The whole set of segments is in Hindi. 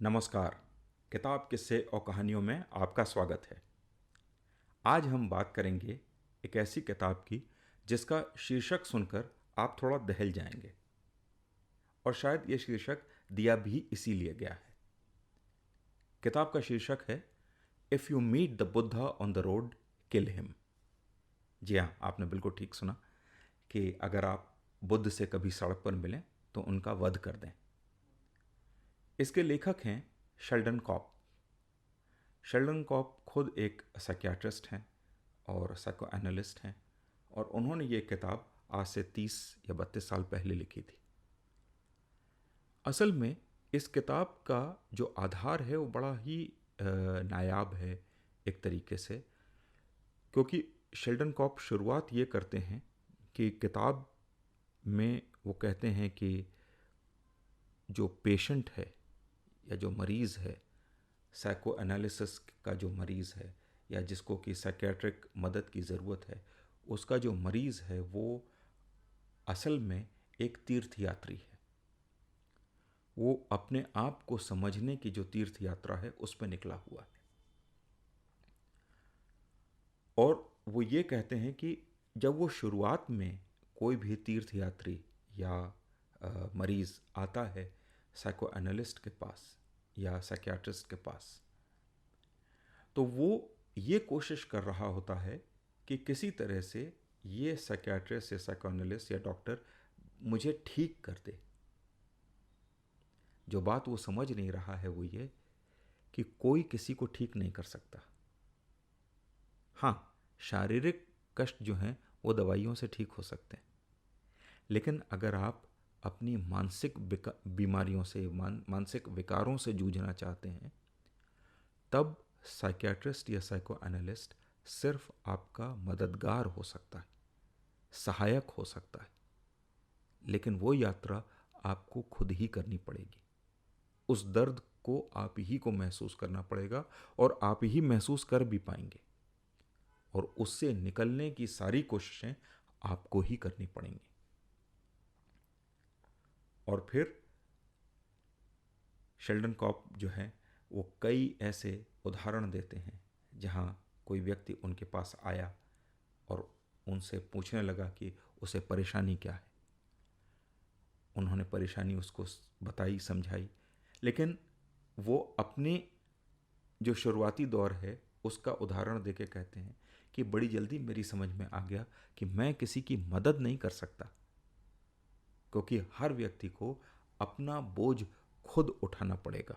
नमस्कार। किताब किस्से और कहानियों में आपका स्वागत है। आज हम बात करेंगे एक ऐसी किताब की जिसका शीर्षक सुनकर आप थोड़ा दहल जाएंगे, और शायद ये शीर्षक दिया भी इसीलिए गया है। किताब का शीर्षक है if you meet the Buddha on the road, kill him. जी हाँ, आपने बिल्कुल ठीक सुना कि अगर आप बुद्ध से कभी सड़क पर मिलें तो उनका वध कर दें। इसके लेखक हैं शेल्डन कॉप। शेल्डन कॉप खुद एक साइकियाट्रिस्ट हैं और साइको एनालिस्ट हैं, और उन्होंने ये किताब आज से 30 या 32 साल पहले लिखी थी। असल में इस किताब का जो आधार है वो बड़ा ही नायाब है एक तरीके से, क्योंकि शेल्डन कॉप शुरुआत ये करते हैं कि किताब में वो कहते हैं कि जो पेशेंट है या जो मरीज़ है, साइको एनालिसिस का जो मरीज़ है या जिसको कि साइकेट्रिक मदद की ज़रूरत है, उसका जो मरीज़ है वो असल में एक तीर्थ यात्री है। वो अपने आप को समझने की जो तीर्थ यात्रा है उस पर निकला हुआ है। और वो ये कहते हैं कि जब वो शुरुआत में कोई भी तीर्थ यात्री या मरीज़ आता है साइको एनालिस्ट के पास या साइकियाट्रिस्ट के पास, तो वो ये कोशिश कर रहा होता है कि किसी तरह से ये साइकियाट्रिस्ट या साइकोएनालिस्ट या डॉक्टर मुझे ठीक कर दे। जो बात वो समझ नहीं रहा है वो ये कि कोई किसी को ठीक नहीं कर सकता। हाँ, शारीरिक कष्ट जो हैं वो दवाइयों से ठीक हो सकते हैं, लेकिन अगर आप अपनी मानसिक बीमारियों से, मानसिक विकारों से जूझना चाहते हैं, तब साइकियाट्रिस्ट या साइको एनालिस्ट सिर्फ आपका मददगार हो सकता है, सहायक हो सकता है, लेकिन वो यात्रा आपको खुद ही करनी पड़ेगी। उस दर्द को आप ही को महसूस करना पड़ेगा और आप ही महसूस कर भी पाएंगे, और उससे निकलने की सारी कोशिशें आपको ही करनी पड़ेंगी। और फिर शेल्डन कॉप जो है वो कई ऐसे उदाहरण देते हैं जहाँ कोई व्यक्ति उनके पास आया और उनसे पूछने लगा कि उसे परेशानी क्या है। उन्होंने परेशानी उसको बताई, समझाई, लेकिन वो अपने जो शुरुआती दौर है उसका उदाहरण देके कहते हैं कि बड़ी जल्दी मेरी समझ में आ गया कि मैं किसी की मदद नहीं कर सकता, क्योंकि हर व्यक्ति को अपना बोझ खुद उठाना पड़ेगा।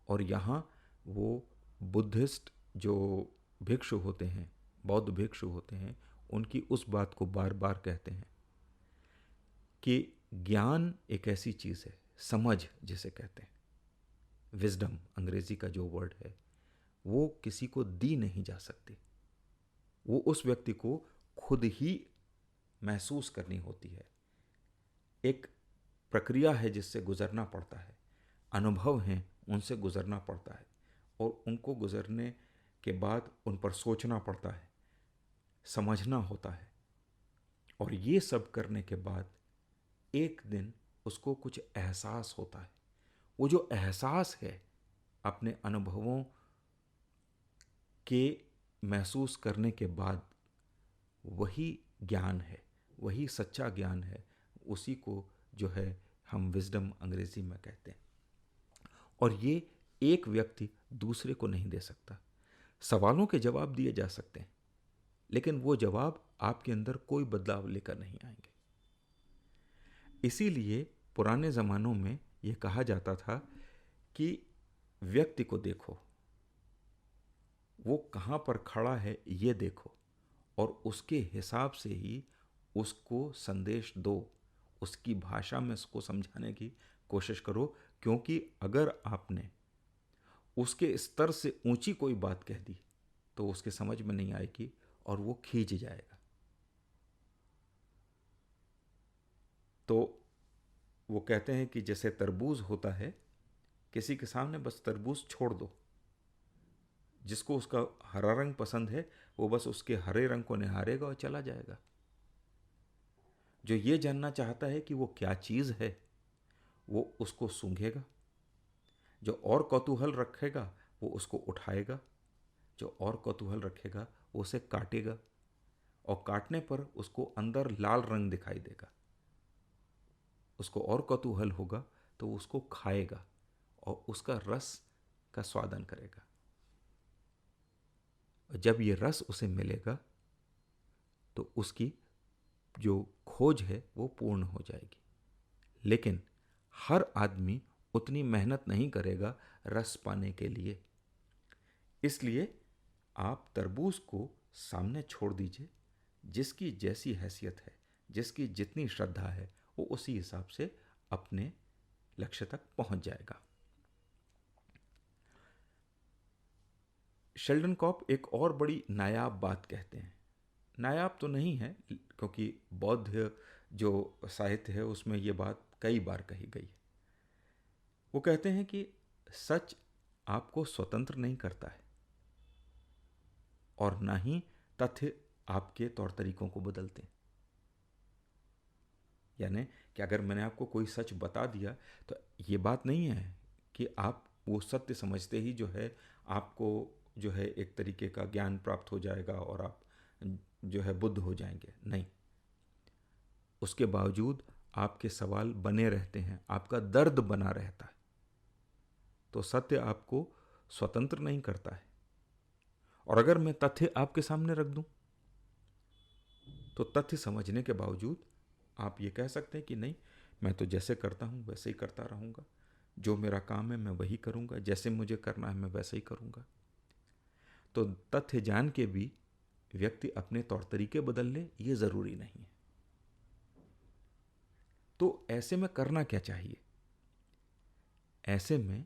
और यहाँ वो बुद्धिस्ट जो भिक्षु होते हैं, बौद्ध भिक्षु होते हैं, उनकी उस बात को बार बार कहते हैं कि ज्ञान एक ऐसी चीज़ है, समझ जिसे कहते हैं, विजडम अंग्रेजी का जो वर्ड है, वो किसी को दी नहीं जा सकती। वो उस व्यक्ति को खुद ही महसूस करनी होती है। एक प्रक्रिया है जिससे गुजरना पड़ता है, अनुभव हैं उनसे गुजरना पड़ता है, और उनको गुजरने के बाद उन पर सोचना पड़ता है, समझना होता है, और ये सब करने के बाद एक दिन उसको कुछ एहसास होता है। वो जो एहसास है अपने अनुभवों के महसूस करने के बाद, वही ज्ञान है, वही सच्चा ज्ञान है। उसी को जो है हम विजडम अंग्रेजी में कहते हैं। और ये एक व्यक्ति दूसरे को नहीं दे सकता। सवालों के जवाब दिए जा सकते हैं, लेकिन वो जवाब आपके अंदर कोई बदलाव लेकर नहीं आएंगे। इसीलिए पुराने ज़मानों में ये कहा जाता था कि व्यक्ति को देखो, वो कहाँ पर खड़ा है ये देखो, और उसके हिसाब से ही उसको संदेश दो, उसकी भाषा में उसको समझाने की कोशिश करो, क्योंकि अगर आपने उसके स्तर से ऊंची कोई बात कह दी तो उसके समझ में नहीं आएगी और वो खींच जाएगा। तो वो कहते हैं कि जैसे तरबूज होता है, किसी के सामने बस तरबूज छोड़ दो, जिसको उसका हरा रंग पसंद है वो बस उसके हरे रंग को निहारेगा और चला जाएगा। जो ये जानना चाहता है कि वो क्या चीज़ है, वो उसको सूंघेगा, जो और कौतूहल रखेगा वो उसको उठाएगा, जो और कौतूहल रखेगा वो उसे काटेगा, और काटने पर उसको अंदर लाल रंग दिखाई देगा। उसको और कौतूहल होगा तो वो उसको खाएगा और उसका रस का स्वादन करेगा। जब ये रस उसे मिलेगा तो उसकी जो खोज है वो पूर्ण हो जाएगी। लेकिन हर आदमी उतनी मेहनत नहीं करेगा रस पाने के लिए। इसलिए आप तरबूज को सामने छोड़ दीजिए। जिसकी जैसी हैसियत है, जिसकी जितनी श्रद्धा है, वो उसी हिसाब से अपने लक्ष्य तक पहुंच जाएगा। शेल्डन कॉप एक और बड़ी नायाब बात कहते हैं। नायाब तो नहीं है, क्योंकि बौद्ध जो साहित्य है उसमें ये बात कई बार कही गई है। वो कहते हैं कि सच आपको स्वतंत्र नहीं करता है, और ना ही तथ्य आपके तौर तरीकों को बदलते हैं। यानी कि अगर मैंने आपको कोई सच बता दिया तो ये बात नहीं है कि आप वो सत्य समझते ही जो है आपको जो है एक तरीके का ज्ञान प्राप्त हो जाएगा और आप जो है बुद्ध हो जाएंगे। नहीं, उसके बावजूद आपके सवाल बने रहते हैं, आपका दर्द बना रहता है। तो सत्य आपको स्वतंत्र नहीं करता है। और अगर मैं तथ्य आपके सामने रख दूं तो तथ्य समझने के बावजूद आप ये कह सकते हैं कि नहीं, मैं तो जैसे करता हूं वैसे ही करता रहूंगा, जो मेरा काम है मैं वही करूंगा, जैसे मुझे करना है मैं वैसे ही करूंगा। तो तथ्य जान के भी व्यक्ति अपने तौर तरीके बदल ले, ये जरूरी नहीं है। तो ऐसे में करना क्या चाहिए? ऐसे में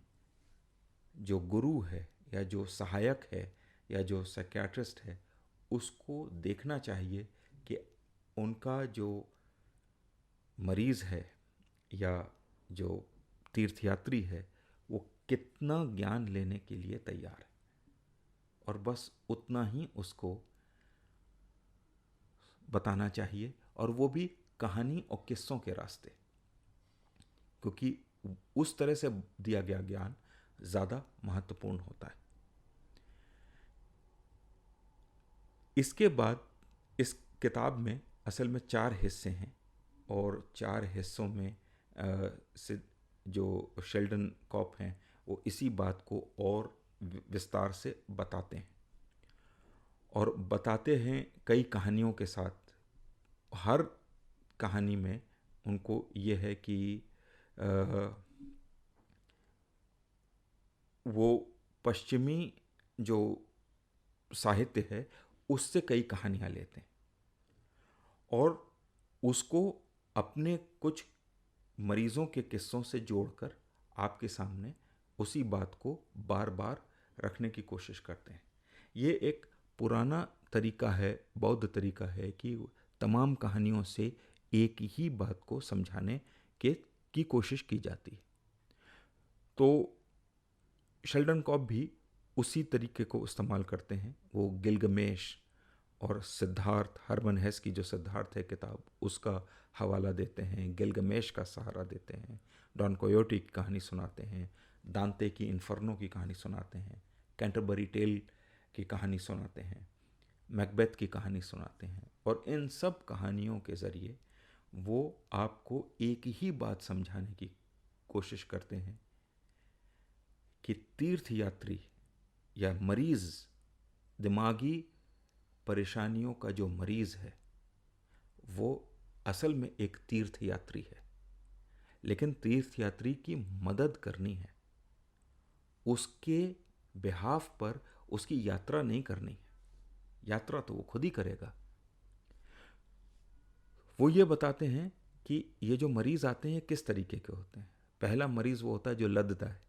जो गुरु है या जो सहायक है या जो साइकियाट्रिस्ट है, उसको देखना चाहिए कि उनका जो मरीज है या जो तीर्थयात्री है वो कितना ज्ञान लेने के लिए तैयार है, और बस उतना ही उसको बताना चाहिए, और वो भी कहानी और किस्सों के रास्ते, क्योंकि उस तरह से दिया गया ज्ञान ज़्यादा महत्वपूर्ण होता है। इसके बाद इस किताब में असल में 4 हिस्से हैं, और 4 हिस्सों में से जो शेल्डन कॉप हैं वो इसी बात को और विस्तार से बताते हैं, और बताते हैं कई कहानियों के साथ। हर कहानी में उनको ये है कि वो पश्चिमी जो साहित्य है उससे कई कहानियाँ लेते हैं और उसको अपने कुछ मरीजों के किस्सों से जोड़कर आपके सामने उसी बात को बार बार रखने की कोशिश करते हैं। ये एक पुराना तरीका है, बौद्ध तरीका है कि तमाम कहानियों से एक ही बात को समझाने की कोशिश की जाती है। तो शेल्डन कॉप भी उसी तरीके को इस्तेमाल करते हैं। वो गिलगमेश और सिद्धार्थ, हरमन हेस की जो सिद्धार्थ है किताब, उसका हवाला देते हैं, गिलगमेश का सहारा देते हैं, डॉन कोयोटी की कहानी सुनाते हैं, दांते की इन्फर्नो की कहानी सुनाते हैं, कैंटरबरी टेल की कहानी सुनाते हैं, मैकबेथ की कहानी सुनाते हैं। और इन सब कहानियों के ज़रिए वो आपको एक ही बात समझाने की कोशिश करते हैं कि तीर्थयात्री या मरीज़, दिमागी परेशानियों का जो मरीज़ है वो असल में एक तीर्थयात्री है, लेकिन तीर्थयात्री की मदद करनी है, उसके बिहाफ पर उसकी यात्रा नहीं करनी है। यात्रा तो वो खुद ही करेगा। वो ये बताते हैं कि ये जो मरीज़ आते हैं किस तरीके के होते हैं। पहला मरीज़ वो होता है जो लदता है,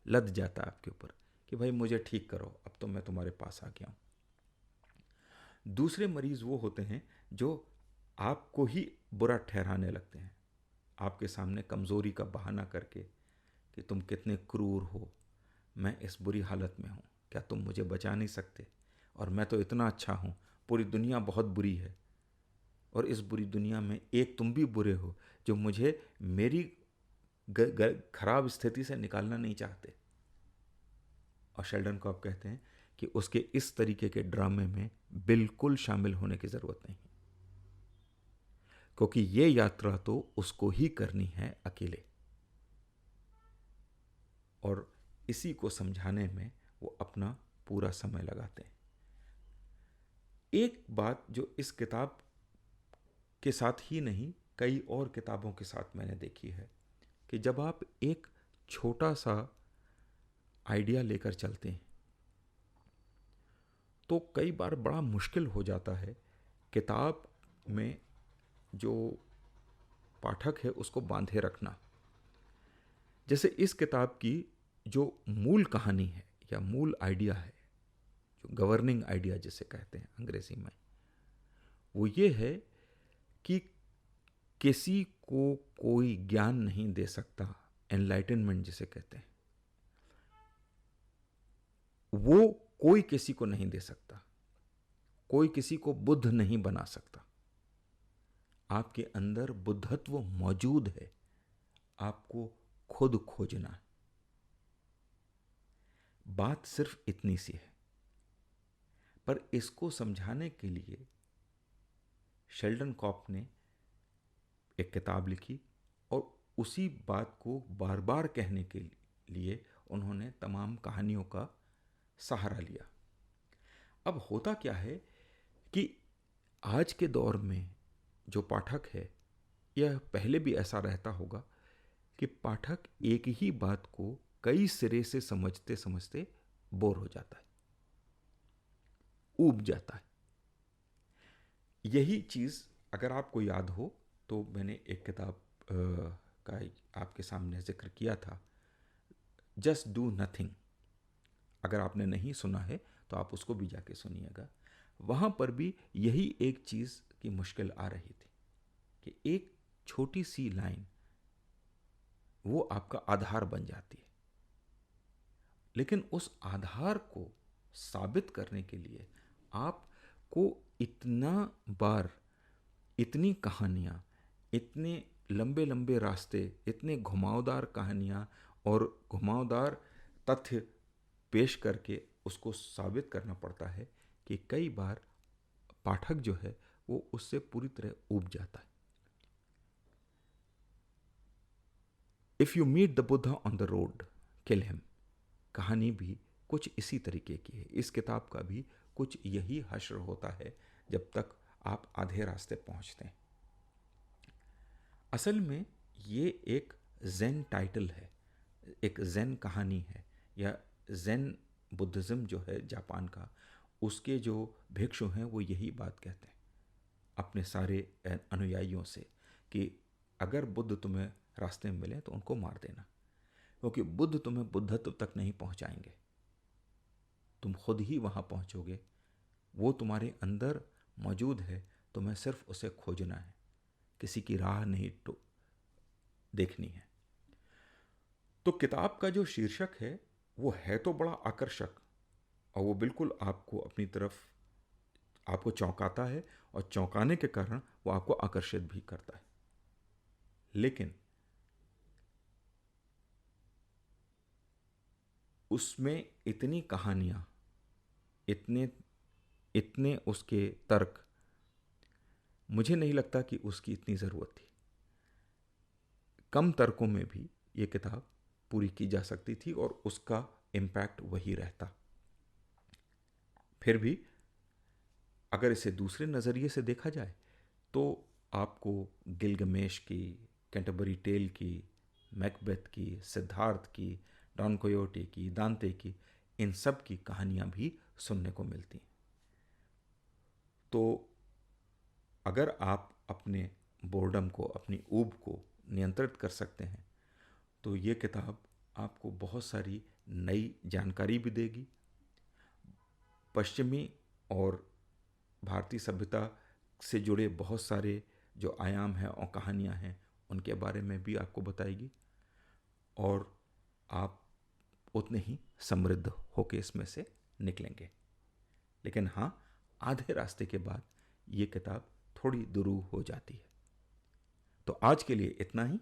लद जाता है आपके ऊपर कि भाई मुझे ठीक करो, अब तो मैं तुम्हारे पास आ गया हूँ। दूसरे मरीज़ वो होते हैं जो आपको ही बुरा ठहराने लगते हैं, आपके सामने कमज़ोरी का बहाना करके कि तुम कितने क्रूर हो, मैं इस बुरी हालत में हूँ, क्या तुम मुझे बचा नहीं सकते, और मैं तो इतना अच्छा हूँ, पूरी दुनिया बहुत बुरी है, और इस बुरी दुनिया में एक तुम भी बुरे हो जो मुझे मेरी खराब स्थिति से निकालना नहीं चाहते। और शेल्डन कॉप कहते हैं कि उसके इस तरीके के ड्रामे में बिल्कुल शामिल होने की ज़रूरत नहीं, क्योंकि ये यात्रा तो उसको ही करनी है अकेले। और इसी को समझाने में वो अपना पूरा समय लगाते हैं। एक बात जो इस किताब के साथ ही नहीं, कई और किताबों के साथ मैंने देखी है कि जब आप एक छोटा सा आइडिया लेकर चलते हैं तो कई बार बड़ा मुश्किल हो जाता है किताब में जो पाठक है उसको बांधे रखना। जैसे इस किताब की जो मूल कहानी है या मूल आइडिया है, जो गवर्निंग आइडिया जिसे कहते हैं अंग्रेजी में, वो ये है कि किसी को कोई ज्ञान नहीं दे सकता, एनलाइटनमेंट जिसे कहते हैं, वो कोई किसी को नहीं दे सकता, कोई किसी को बुद्ध नहीं बना सकता। आपके अंदर बुद्धत्व मौजूद है, आपको खुद खोजना है। बात सिर्फ इतनी सी है, पर इसको समझाने के लिए शेल्डन कॉप ने एक किताब लिखी और उसी बात को बार बार कहने के लिए उन्होंने तमाम कहानियों का सहारा लिया। अब होता क्या है कि आज के दौर में जो पाठक है, यह पहले भी ऐसा रहता होगा कि पाठक एक ही बात को कई सिरे से समझते समझते बोर हो जाता है, ऊब जाता है। यही चीज़ अगर आपको याद हो तो मैंने एक किताब का आपके सामने जिक्र किया था, जस्ट डू नथिंग। अगर आपने नहीं सुना है तो आप उसको भी जाके सुनिएगा। वहाँ पर भी यही एक चीज़ की मुश्किल आ रही थी कि एक छोटी सी लाइन वो आपका आधार बन जाती है, लेकिन उस आधार को साबित करने के लिए आपको इतना बार, इतनी कहानियाँ, इतने लंबे लंबे रास्ते, इतने घुमावदार कहानियाँ और घुमावदार तथ्य पेश करके उसको साबित करना पड़ता है कि कई बार पाठक जो है वो उससे पूरी तरह ऊब जाता है। If you meet the Buddha on the road, kill him. कहानी भी कुछ इसी तरीके की है। इस किताब का भी कुछ यही हश्र होता है जब तक आप आधे रास्ते पहुंचते हैं। असल में ये एक ज़ेन टाइटल है, एक ज़ेन कहानी है, या ज़ेन बुद्धिज़्म जो है जापान का, उसके जो भिक्षु हैं वो यही बात कहते हैं अपने सारे अनुयायियों से कि अगर बुद्ध तुम्हें रास्ते में मिले तो उनको मार देना, क्योंकि बुद्ध तुम्हें बुद्धत्व तक नहीं पहुंचाएंगे, तुम खुद ही वहां पहुंचोगे। वो तुम्हारे अंदर मौजूद है, तुम्हें सिर्फ उसे खोजना है, किसी की राह नहीं तो देखनी है। तो किताब का जो शीर्षक है वो है तो बड़ा आकर्षक, और वो बिल्कुल आपको अपनी तरफ आपको चौंकाता है, और चौंकाने के कारण वो आपको आकर्षित भी करता है। लेकिन उसमें इतनी कहानियाँ, इतने इतने उसके तर्क, मुझे नहीं लगता कि उसकी इतनी ज़रूरत थी। कम तर्कों में भी ये किताब पूरी की जा सकती थी और उसका इम्पैक्ट वही रहता। फिर भी अगर इसे दूसरे नज़रिए से देखा जाए तो आपको गिलगमेश की, कैंटरबरी टेल की, मैकबेथ की, सिद्धार्थ की, डॉन कोयोटे की, दांते की, इन सब की कहानियाँ भी सुनने को मिलती। तो अगर आप अपने बोर्डम को, अपनी ऊब को नियंत्रित कर सकते हैं तो ये किताब आपको बहुत सारी नई जानकारी भी देगी। पश्चिमी और भारतीय सभ्यता से जुड़े बहुत सारे जो आयाम हैं और कहानियाँ हैं उनके बारे में भी आपको बताएगी, और आप उतने ही समृद्ध होके इसमें से निकलेंगे। लेकिन हाँ, आधे रास्ते के बाद ये किताब थोड़ी दुरूह हो जाती है। तो आज के लिए इतना ही।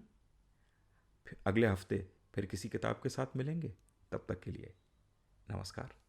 फिर अगले हफ्ते फिर किसी किताब के साथ मिलेंगे। तब तक के लिए नमस्कार।